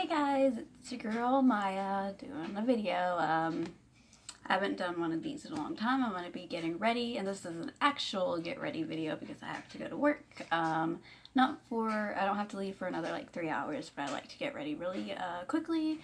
guys, it's your girl Maya doing a video. I haven't done one of these in a long time. I'm going to be getting ready, and this is an actual get ready video because I have to go to work. I don't have to leave for another like 3 hours, but I like to get ready really quickly.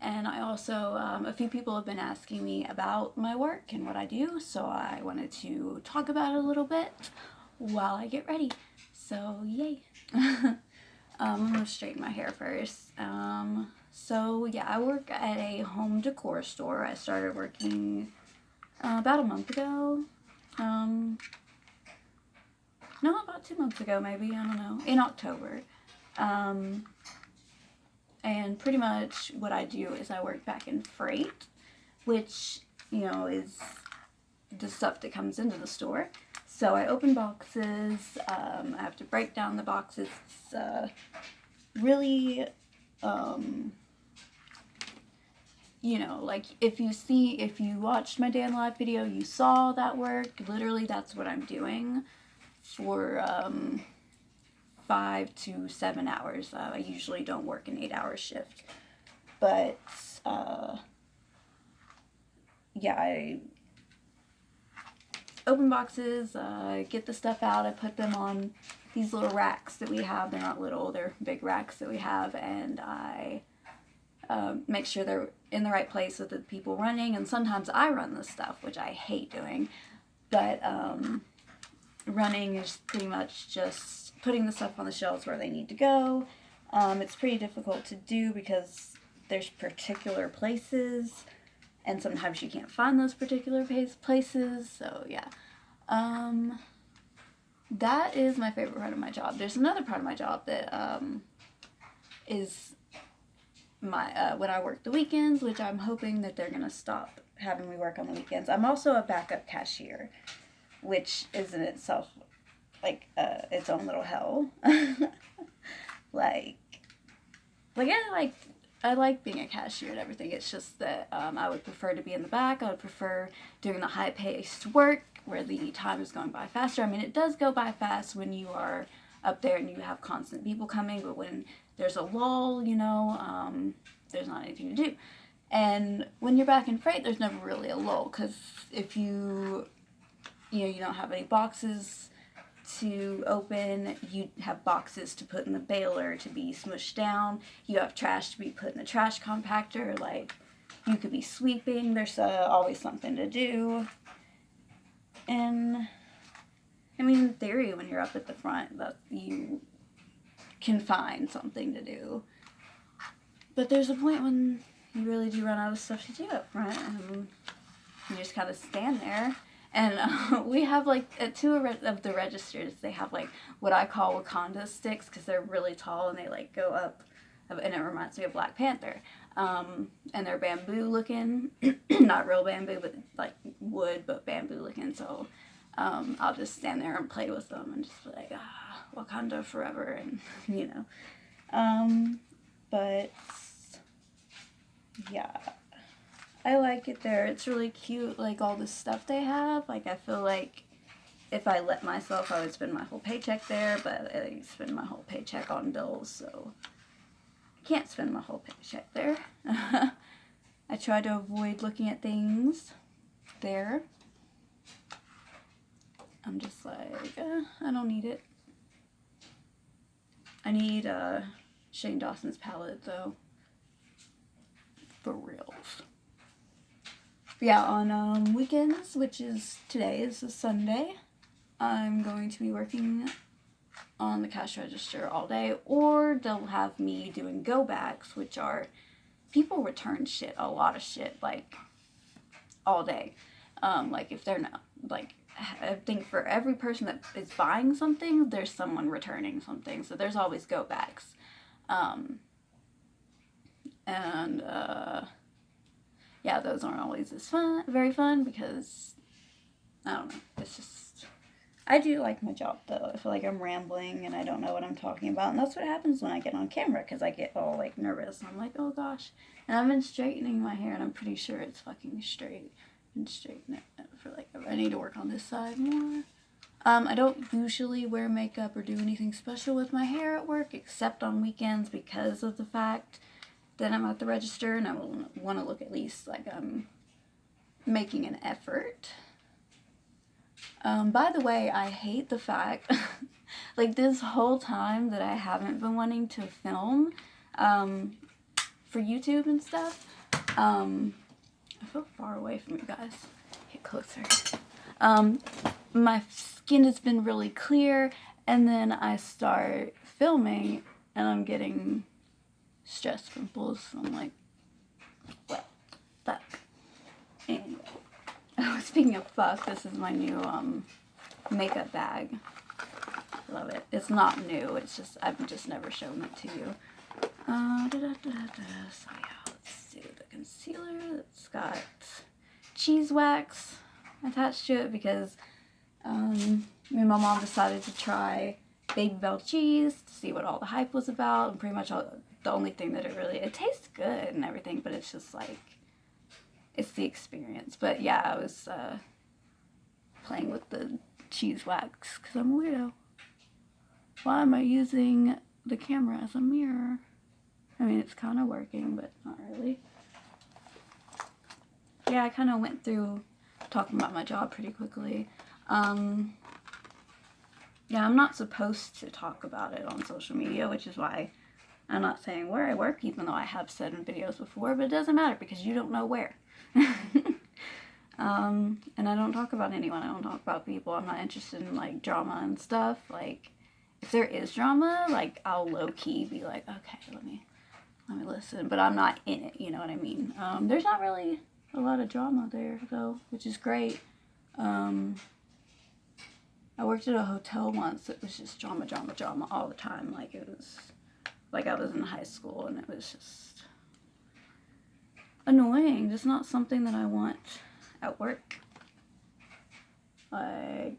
And I also, a few people have been asking me about my work and what I do, so I wanted to talk about it a little bit while I get ready. So, yay. I'm going to straighten my hair first. So yeah, I work at a home decor store. I started working about a month ago. No, about 2 months ago maybe, I don't know, in October. And pretty much what I do is I work back in freight, which, you know, is the stuff that comes into the store. So I open boxes, I have to break down the boxes. It's really, you know, like if you watched my day in live video, you saw that work. Literally, that's what I'm doing for 5 to 7 hours. I usually don't work an 8-hour shift, but yeah, I open boxes, get the stuff out, I put them on these little racks that we have. They're not little, they're big racks that we have, and I make sure they're in the right place with the people running, and sometimes I run the stuff, which I hate doing, but running is pretty much just putting the stuff on the shelves where they need to go. It's pretty difficult to do because there's particular places, and sometimes you can't find those particular places, so yeah. That is my favorite part of my job. There's another part of my job that is my when I work the weekends, which I'm hoping that they're gonna stop having me work on the weekends. I'm also a backup cashier, which is in itself like its own little hell. I like being a cashier and everything. It's just that I would prefer to be in the back. I would prefer doing the high-paced work where the time is going by faster. I mean, it does go by fast when you are up there and you have constant people coming, but when there's a lull, you know, there's not anything to do. And when you're back in freight, there's never really a lull, because if you don't have any boxes to open, you have boxes to put in the baler to be smushed down, you have trash to be put in the trash compactor, like, you could be sweeping, there's always something to do. And, I mean, in theory, when you're up at the front, that you can find something to do. But there's a point when you really do run out of stuff to do up front, and you just kind of stand there. And we have, like, at two of the registers, they have, like, what I call Wakanda sticks, because they're really tall, and they, like, go up, and it reminds me of Black Panther. And they're bamboo looking, not real bamboo, but, like, wood, but bamboo looking, so I'll just stand there and play with them, and just be like, Wakanda forever, and, you know. But, yeah. I like it there. It's really cute, like, all the stuff they have. Like, I feel like if I let myself, I would spend my whole paycheck there, but I spend my whole paycheck on bills, so I can't spend my whole paycheck there. I try to avoid looking at things there. I'm just like, I don't need it. I need Shane Dawson's palette, though. For reals. Yeah, on weekends, which is today, is a Sunday, I'm going to be working on the cash register all day, or they'll have me doing go-backs, which are, people return shit, a lot of shit, like, all day. Like, if they're not, like, I think for every person that is buying something, there's someone returning something, so there's always go-backs. Yeah, those aren't always as very fun, because, I don't know, it's just, I do like my job, though. I feel like I'm rambling, and I don't know what I'm talking about, and that's what happens when I get on camera, because I get all, like, nervous, and I'm like, oh gosh, and I've been straightening my hair, and I'm pretty sure it's fucking straight, and straighten it for, like, I need to work on this side more. I don't usually wear makeup or do anything special with my hair at work, except on weekends, because of the fact then I'm at the register, and I will want to look at least like I'm making an effort. By the way, I hate the fact, like this whole time that I haven't been wanting to film for YouTube and stuff. I feel far away from you guys. Get closer. My skin has been really clear, and then I start filming, and I'm getting stress pimples. I'm like, what the fuck? Anyway. Oh, speaking of fuck, this is my new makeup bag. Love it. It's not new. It's just, I've just never shown it to you. So yeah, let's do the concealer. It's got cheese wax attached to it because me and my mom decided to try Baby Bell cheese to see what all the hype was about, and pretty much the only thing that it tastes good and everything, but it's just like, it's the experience. But yeah, I was playing with the cheese wax because I'm a weirdo. Why am I using the camera as a mirror? I mean, it's kind of working, but not really. Yeah, I kind of went through talking about my job pretty quickly. Yeah, I'm not supposed to talk about it on social media, which is why I'm not saying where I work, even though I have said in videos before, but it doesn't matter because you don't know where. And I don't talk about anyone. I don't talk about people. I'm not interested in like drama and stuff. Like, if there is drama, like I'll low-key be like, okay, let me listen, but I'm not in it, you know what I mean? There's not really a lot of drama there though, which is great. I worked at a hotel once. It was just drama all the time. Like, it was like I was in high school, and it was just annoying. Just not something that I want at work. Like,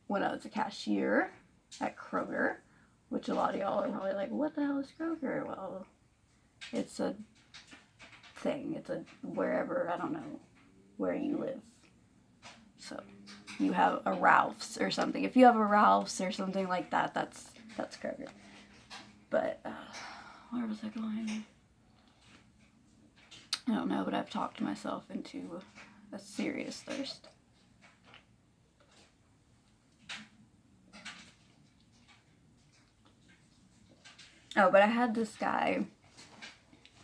when I was a cashier at Kroger, which a lot of y'all are probably like, what the hell is Kroger? Well, it's a thing. It's a wherever, I don't know where you live. So, you have a Ralph's or something. If you have a Ralph's or something like that, that's Kroger. But, where was I going? I don't know, but I've talked myself into a serious thirst. Oh, but I had this guy,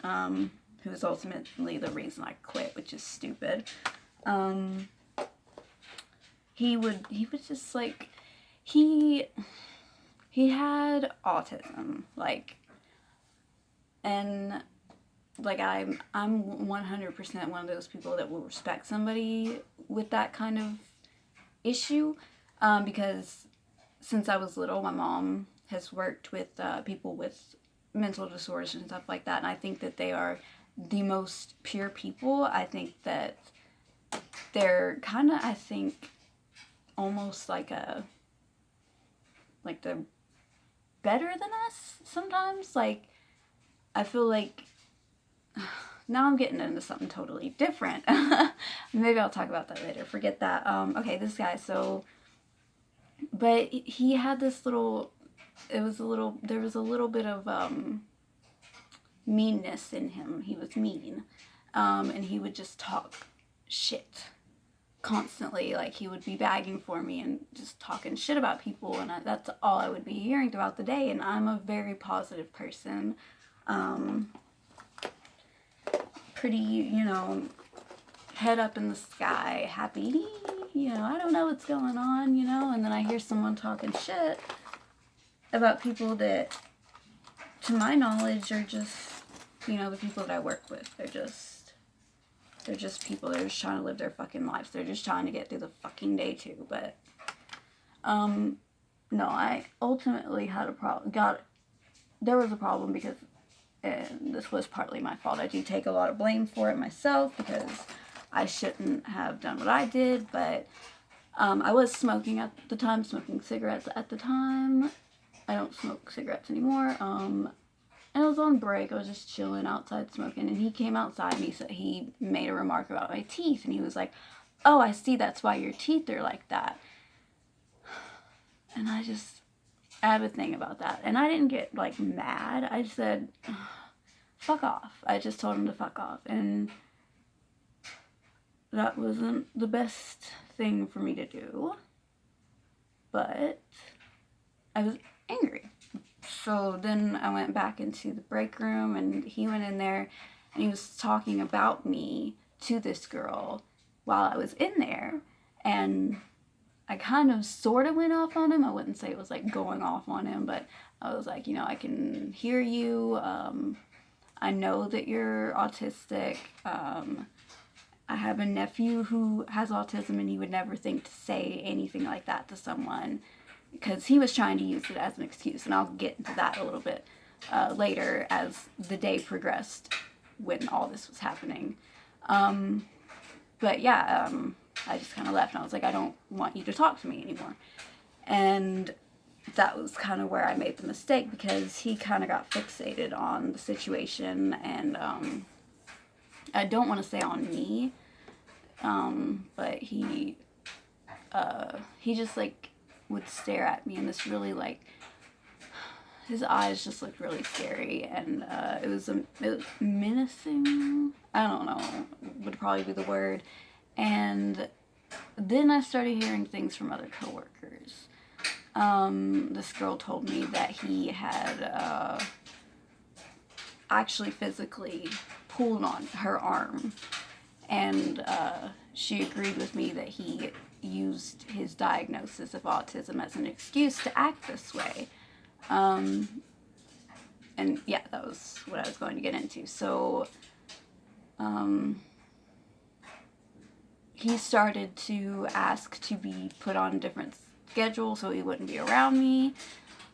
who was ultimately the reason I quit, which is stupid. He was just like, he had autism, like, and like I'm 100% one of those people that will respect somebody with that kind of issue, because since I was little, my mom has worked with people with mental disorders and stuff like that, and I think that they are the most pure people. I think that they're kind of, I think, almost like they're better than us sometimes. Like, I feel like, now I'm getting into something totally different. Maybe I'll talk about that later. Forget that. Okay, this guy, but he had this little, there was a little bit of, meanness in him. He was mean. And he would just talk shit constantly. Like, he would be bagging for me and just talking shit about people, and that's all I would be hearing throughout the day. And I'm a very positive person. Pretty, you know, head up in the sky, happy, you know, I don't know what's going on, you know, and then I hear someone talking shit about people that, to my knowledge, are just, you know, the people that I work with. They're just people. They're just trying to live their fucking lives. They're just trying to get through the fucking day too. But, no, I ultimately had a problem. There was a problem because, and this was partly my fault. I do take a lot of blame for it myself because I shouldn't have done what I did, but I was smoking at the time, smoking cigarettes at the time. I don't smoke cigarettes anymore. And I was on break. I was just chilling outside smoking, and he came outside and he made a remark about my teeth, and he was like, "Oh, I see, that's why your teeth are like that." And I have a thing about that. And I didn't get, like, mad. I just said, fuck off. I just told him to fuck off. And that wasn't the best thing for me to do. But I was angry. So then I went back into the break room, and he went in there, and he was talking about me to this girl while I was in there. And I kind of sort of went off on him. I wouldn't say it was like going off on him, but I was like, I can hear you. I know that you're autistic. I have a nephew who has autism, and he would never think to say anything like that to someone, because he was trying to use it as an excuse. And I'll get into that a little bit later as the day progressed when all this was happening. But yeah, I just kind of left, and I was like, I don't want you to talk to me anymore. And that was kind of where I made the mistake, because he kind of got fixated on the situation, and I don't want to say on me, but he just like would stare at me in this really like, his eyes just looked really scary, and it was menacing. I don't know, would probably be the word. And then I started hearing things from other coworkers. This girl told me that he had actually physically pulled on her arm, and she agreed with me that he used his diagnosis of autism as an excuse to act this way. And yeah, that was what I was going to get into. So he started to ask to be put on a different schedule so he wouldn't be around me.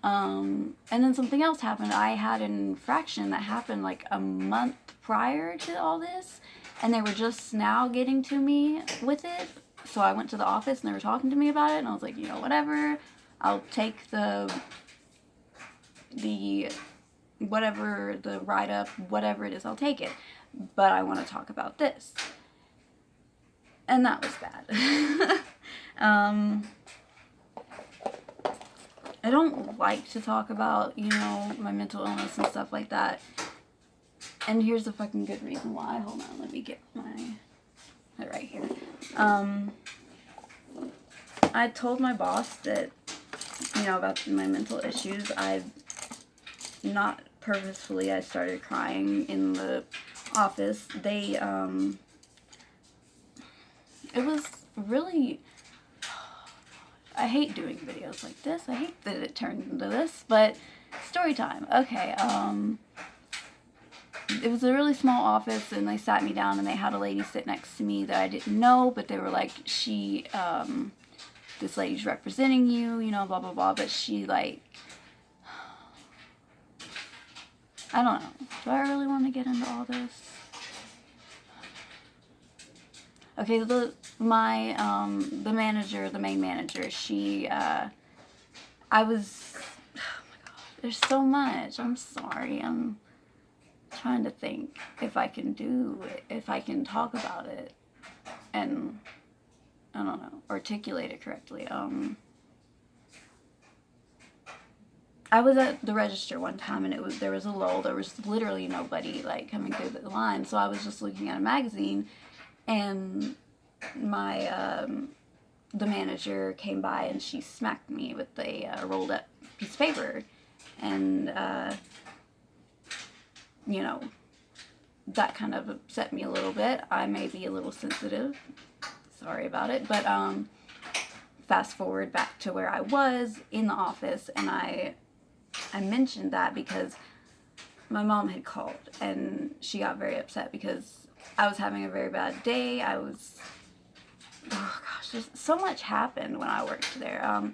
And then something else happened. I had an infraction that happened like a month prior to all this, and they were just now getting to me with it. So I went to the office, and they were talking to me about it, and I was like, whatever, I'll take the whatever, the write-up, whatever it is, I'll take it. But I want to talk about this. And that was bad. I don't like to talk about, my mental illness and stuff like that. And here's the fucking good reason why. Hold on, let me get right here. I told my boss that, about my mental issues. Not purposefully, I started crying in the office. It was really, I hate doing videos like this. I hate that it turned into this, but story time. Okay, it was a really small office, and they sat me down, and they had a lady sit next to me that I didn't know, but they were like, this lady's representing you, blah, blah, blah, but she, like, I don't know. Do I really want to get into all this? Okay, the manager, the main manager, she, oh my god, there's so much. I'm sorry. I'm trying to think if I can talk about it and, I don't know, articulate it correctly. I was at the register one time, and there was a lull. There was literally nobody like coming through the line, so I was just looking at a magazine, and my the manager came by, and she smacked me with a rolled up piece of paper, and that kind of upset me a little bit. I may be a little sensitive, sorry about it, but fast forward back to where I was in the office, and I mentioned that because my mom had called, and she got very upset because I was having a very bad day. So much happened when I worked there.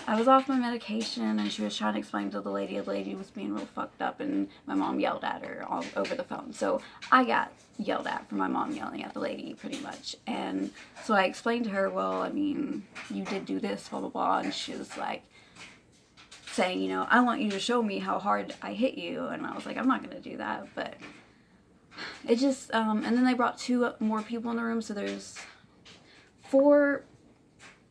I was off my medication, and she was trying to explain to the lady was being real fucked up, and my mom yelled at her all over the phone. So I got yelled at for my mom yelling at the lady, pretty much. And so I explained to her, well, I mean, you did do this, blah, blah, blah. And she was like, saying, I want you to show me how hard I hit you. And I was like, I'm not going to do that. But it just, and then they brought 2 more people in the room. So there's 4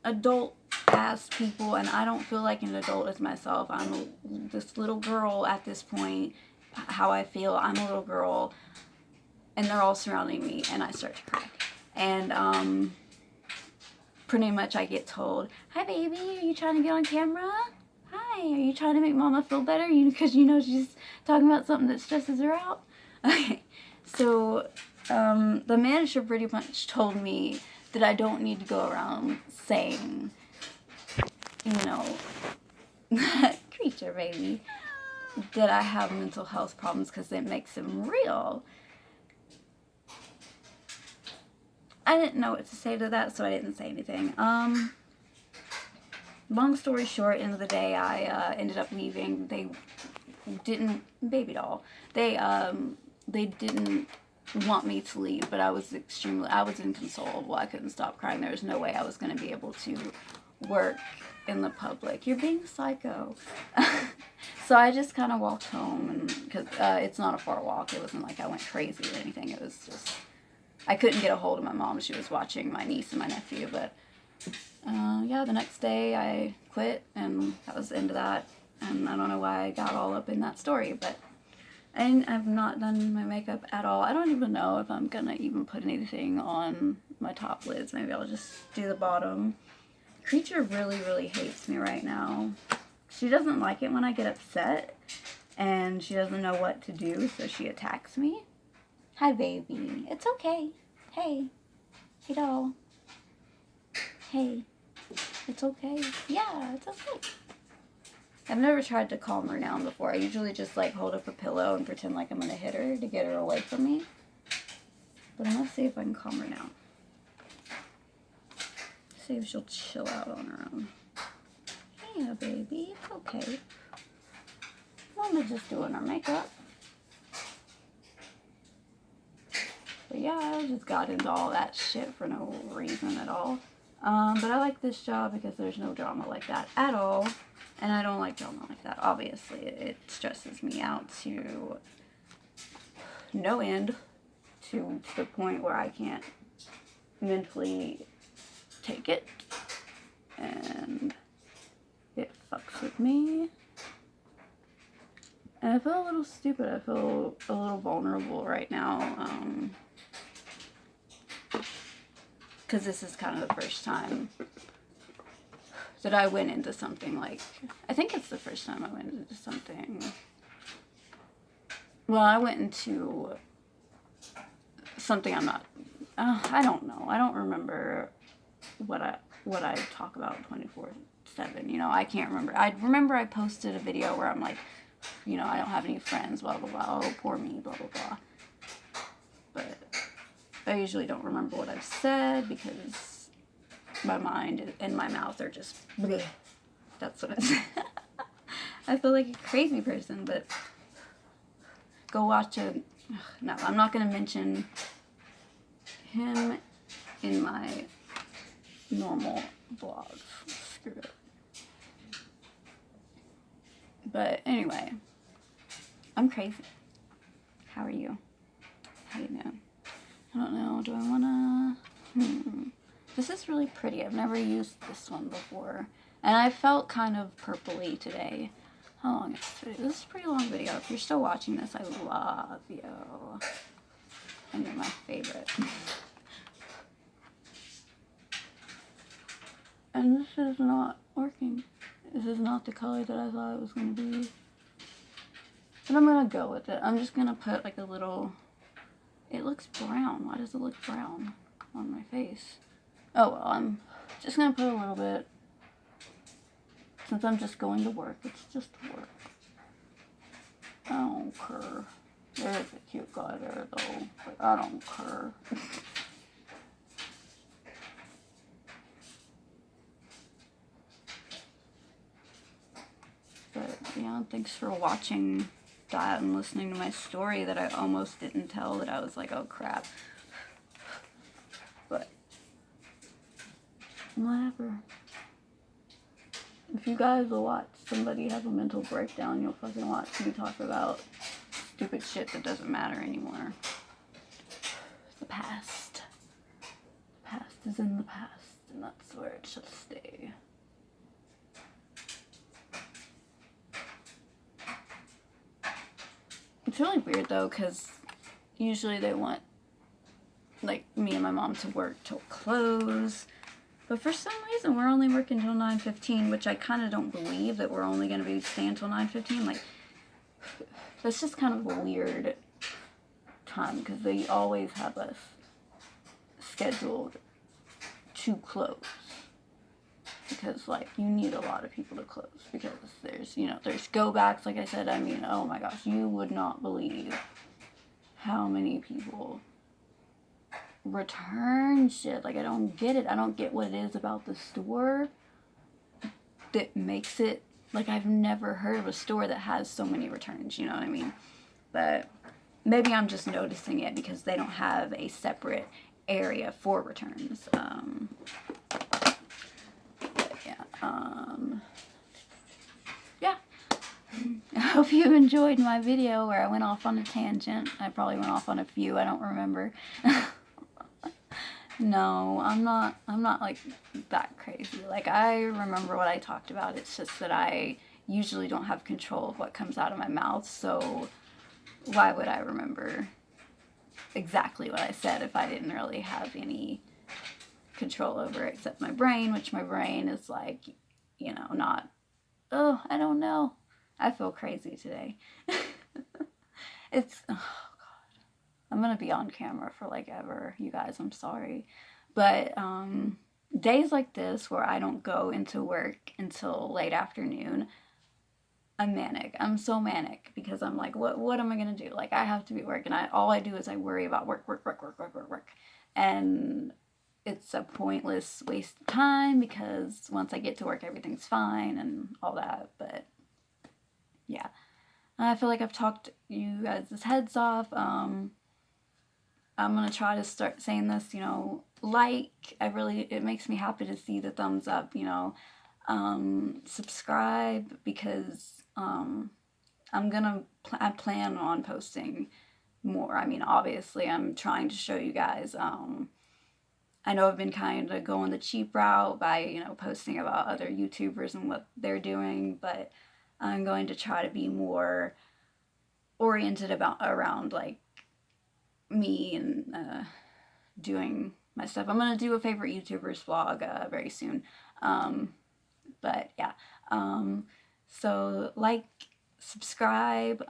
adult-ass people, and I don't feel like an adult as myself. I'm this little girl at this point, how I feel. I'm a little girl, and they're all surrounding me, and I start to cry. And pretty much I get told, "Hi, baby, are you trying to get on camera? Hi, are you trying to make mama feel better? Because you know she's talking about something that stresses her out." Okay, so the manager pretty much told me that I don't need to go around saying, you know, creature baby, that I have mental health problems because it makes them real. I didn't know what to say to that, so I didn't say anything. Long story short, end of the day, I ended up leaving. They didn't, baby doll, they didn't want me to leave, but I was inconsolable. I couldn't stop crying. There was no way I was going to be able to work in the public. You're being psycho. So I just kind of walked home, and because it's not a far walk. It wasn't like I went crazy or anything. It was just, I couldn't get a hold of my mom. She was watching my niece and my nephew, but yeah, the next day I quit, and that was the end of that. And I don't know why I got all up in that story, but I've not done my makeup at all. I don't even know if I'm gonna even put anything on my top lids. Maybe I'll just do the bottom. Creature really, really hates me right now. She doesn't like it when I get upset, and she doesn't know what to do, so she attacks me. Hi, baby. It's okay. Hey. Hey, doll. Hey. It's okay. Yeah, it's okay. I've never tried to calm her down before. I usually just like hold up a pillow and pretend like I'm gonna hit her to get her away from me. But I'm gonna see if I can calm her down. See if she'll chill out on her own. Yeah, baby, it's okay. Mama's just doing her makeup. But yeah, I just got into all that shit for no reason at all. But I like this job because there's no drama like that at all. And I don't like drama like that. Obviously, it stresses me out to no end, to the point where I can't mentally take it. And it fucks with me. And I feel a little stupid. I feel a little vulnerable right now. Because this is kind of the first time that I went into something like, I think it's the first time I went into something. Well, I went into something I'm not, I don't know. I don't remember what I talk about 24/7. You know, I can't remember. I remember I posted a video where I'm like, you know, I don't have any friends, blah, blah, blah. Oh, poor me, blah, blah, blah. But I usually don't remember what I've said because my mind and my mouth are just bleh. That's what I'm saying. I feel like a crazy person, but go watch it. No, I'm not going to mention him in my normal vlogs. Screw it. But anyway, I'm crazy. How are you? How you doing? I don't know. Do I want to... This is really pretty. I've never used this one before. And I felt kind of purpley today. How long is this? This is a pretty long video. If you're still watching this, I love you. And you're my favorite. And this is not working. This is not the color that I thought it was going to be. But I'm going to go with it. I'm just going to put like a little... It looks brown. Why does it look brown on my face? Oh well, I'm just going to put a little bit. Since I'm just going to work, it's just work. I don't care. There's a cute guy there though, but I don't care. But yeah, thanks for watching that and listening to my story that I almost didn't tell, that I was like, oh crap. But whatever. If you guys will watch somebody have a mental breakdown, you'll fucking watch me talk about stupid shit that doesn't matter anymore. The past. The past is in the past, and that's where it shall stay. It's really weird though, because usually they want, like, me and my mom to work till close. But for some reason, we're only working till 9:15, which I kind of don't believe that we're only going to be staying till 9:15. Like, that's just kind of a weird time, because they always have us scheduled to close. Because, like, you need a lot of people to close, because there's, you know, there's go-backs, like I said. I mean, oh my gosh, you would not believe how many people return shit. Like, I don't get it. I don't get what it is about the store that makes it, like, I've never heard of a store that has so many returns, you know what I mean? But maybe I'm just noticing it because they don't have a separate area for returns. Yeah. I hope you enjoyed my video where I went off on a tangent. I probably went off on a few, I don't remember. No, I'm not like that crazy. Like, I remember what I talked about. It's just that I usually don't have control of what comes out of my mouth, so why would I remember exactly what I said if I didn't really have any control over it, except my brain, which my brain is like, you know, not, oh, I don't know. I feel crazy today. It's, oh God. I'm gonna be on camera for like ever, you guys, I'm sorry. But days like this where I don't go into work until late afternoon, I'm manic. I'm so manic because I'm like, what am I gonna do? Like, I have to be at work, and all I do is I worry about work. And it's a pointless waste of time, because once I get to work, everything's fine and all that. But yeah, I feel like I've talked you guys' heads off. I'm gonna try to start saying this, you know, it makes me happy to see the thumbs up, you know. Subscribe, because I plan on posting more. I mean, obviously I'm trying to show you guys. I know I've been kind of going the cheap route by, you know, posting about other YouTubers and what they're doing, but I'm going to try to be more oriented around like me and doing my stuff. I'm gonna do a favorite YouTubers vlog very soon. But yeah, so like, subscribe,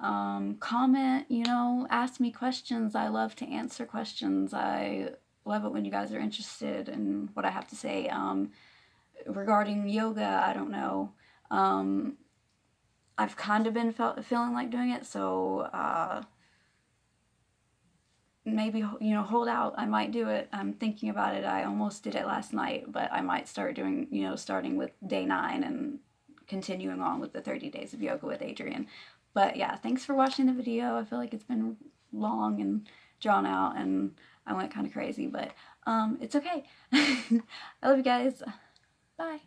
comment, you know, ask me questions. I love to answer questions. I love it when you guys are interested in what I have to say. Regarding yoga, I don't know. I've kind of been feeling like doing it, so maybe, you know, hold out. I might do it. I'm thinking about it. I almost did it last night, but I might start doing, you know, starting with day 9 and continuing on with the 30 days of yoga with Adrian. But yeah, thanks for watching the video. I feel like it's been long and drawn out, and I went kind of crazy, but it's okay. I love you guys. Bye.